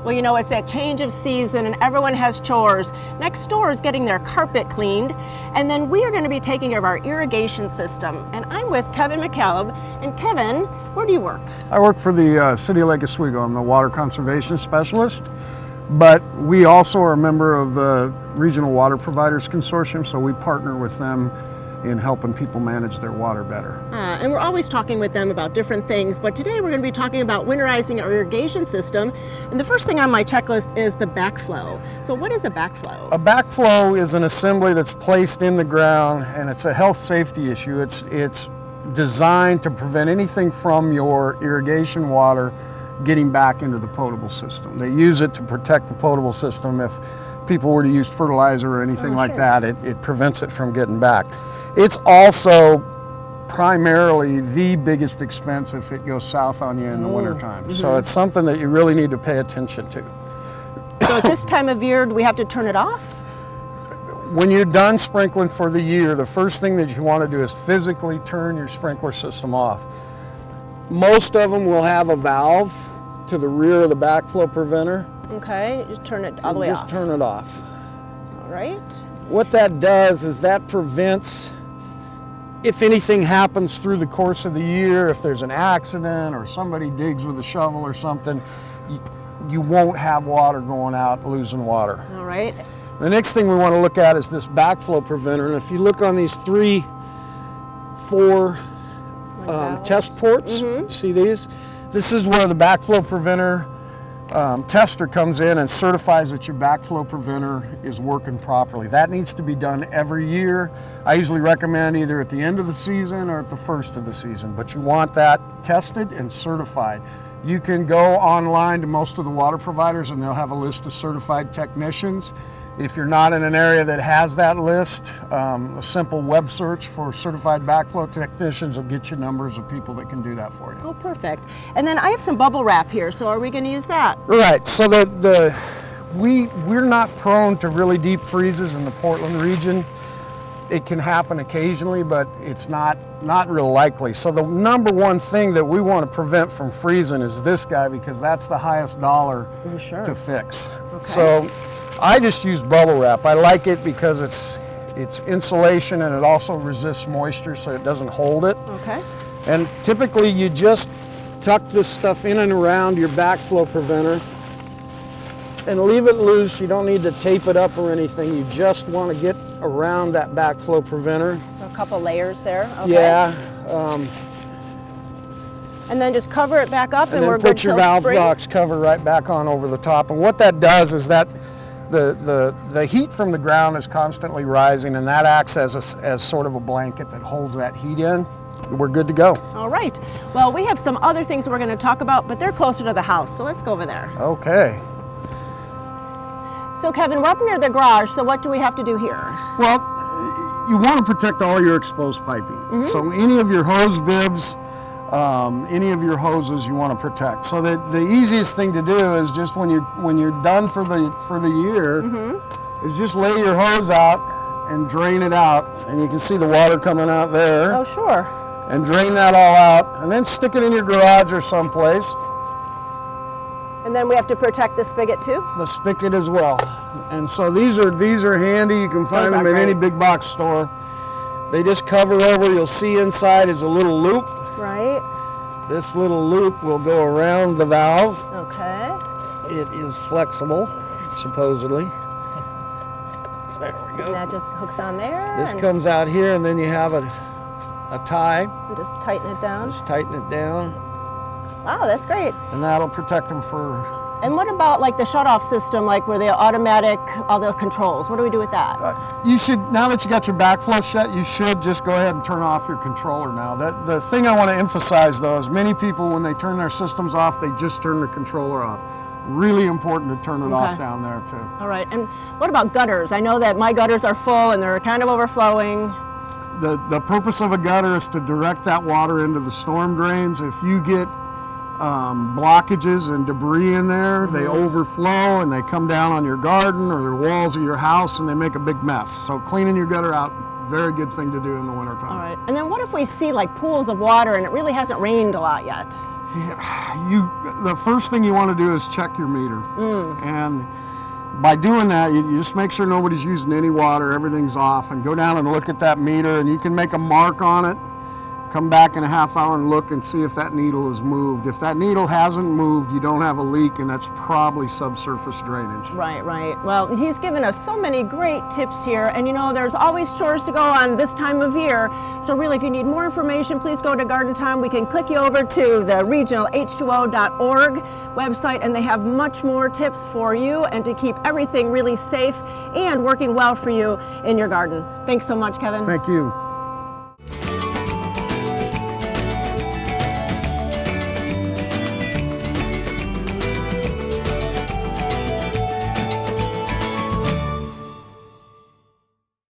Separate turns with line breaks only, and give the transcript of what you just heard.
Well, you know, it's that change of season and everyone has chores. Next door is getting their carpet cleaned. And then we are going to be taking care of our irrigation system. And I'm with Kevin McCaleb. And Kevin, where do you work?
I work for the City of Lake Oswego. I'm the water conservation specialist. But we also are a member of the Regional Water Providers Consortium, so we partner with them in helping people manage their water better.
And we're always talking with them about different things, but today we're going to be talking about winterizing our irrigation system. And the first thing on my checklist is the backflow. So what is a backflow?
A backflow is an assembly that's placed in the ground, and it's a health safety issue. It's designed to prevent anything from your irrigation water getting back into the potable system. They use it to protect the potable system. If people were to use fertilizer or anything like that, it prevents it from getting back. It's also primarily the biggest expense if it goes south on you in the wintertime. So it's something that you really need to pay attention to.
So at this time of year, do we have to turn it off?
When you're done sprinkling for the year, the first thing that you want to do is physically turn your sprinkler system off. Most of them will have a valve to the rear of the backflow preventer.
Okay, just turn it all the way off.
Just turn it off.
All right.
What that does is that prevents, if anything happens through the course of the year, if there's an accident or somebody digs with a shovel or something, you won't have water going out, losing water.
All right.
The next thing we want to look at is this backflow preventer. And if you look on these 4 test ports, see these? This is where the backflow preventer tester comes in and certifies that your backflow preventer is working properly. That needs to be done every year. I usually recommend either at the end of the season or at the first of the season, but you want that tested and certified. You can go online to most of the water providers and they'll have a list of certified technicians. If you're not in an area that has that list, a simple web search for certified backflow technicians will get you numbers of people that can do that for you.
Oh, perfect. And then I have some bubble wrap here, so are we going to use that?
Right, so we're not prone to really deep freezes in the Portland region. It can happen occasionally, but it's not real likely. So the number one thing that we want to prevent from freezing is this guy, because that's the highest dollar to fix.
Okay.
So I just use bubble wrap. I like it because it's insulation and it also resists moisture, so it doesn't hold it.
Okay.
And typically you just tuck this stuff in and around your backflow preventer and leave it loose. You don't need to tape it up or anything. You just want to get around that backflow preventer.
So a couple layers there. Okay.
Yeah.
And then just cover it back up, and
then
we're good
put your
till
valve
spring?
box cover right back on over the top. And what that does is that the heat from the ground is constantly rising, and that acts as sort of a blanket that holds that heat in. We're good to go.
All right. Well, we have some other things we're going to talk about, but they're closer to the house, so let's go over there.
Okay.
So Kevin, we're up near the garage, so what do we have to do here?
Well, you want to protect all your exposed piping. So any of your hose bibs, any of your hoses you want to protect. So the easiest thing to do is just when you're done for the year, is just lay your hose out and drain it out, and you can see the water coming out there.
Oh, sure.
And drain that all out, and then stick it in your garage or someplace.
And then we have to protect the spigot too?
The spigot as well. And so these are handy. You can find them at any big box store. They just cover over. You'll see inside is a little loop.
Right.
This little loop will go around the valve.
Okay.
It is flexible, supposedly. There we go.
And that just hooks on there.
This comes out here, and then you have a tie.
And just tighten it down.
Just tighten it down.
Wow, that's great.
And that'll protect them for...
And what about like the shut-off system, like where they automatic, all the controls? What do we do with that?
You should, now that you got your backflow shut, you should just go ahead and turn off your controller now. The thing I want to emphasize though is many people, when they turn their systems off, they just turn the controller off. Really important to turn it off down there too.
All right, and what about gutters? I know that my gutters are full and they're kind of overflowing.
The purpose of a gutter is to direct that water into the storm drains. If you get blockages and debris in there, they overflow and they come down on your garden or the walls of your house and they make a big mess. So cleaning your gutter out, very good thing to do in the wintertime.
All right, and then what if we see like pools of water and it really hasn't rained a lot yet?
The first thing you want to do is check your meter. And by doing that, you just make sure nobody's using any water, everything's off, and go down and look at that meter, and you can make a mark on it, come back in a half hour and look and see if that needle is moved. If that needle hasn't moved, you don't have a leak, and that's probably subsurface drainage.
Right, right. Well, he's given us so many great tips here, and you know, there's always chores to go on this time of year. So really, if you need more information, please go to Garden Time. We can click you over to the regionalh2o.org website, and they have much more tips for you and to keep everything really safe and working well for you in your garden. Thanks so much, Kevin.
Thank you.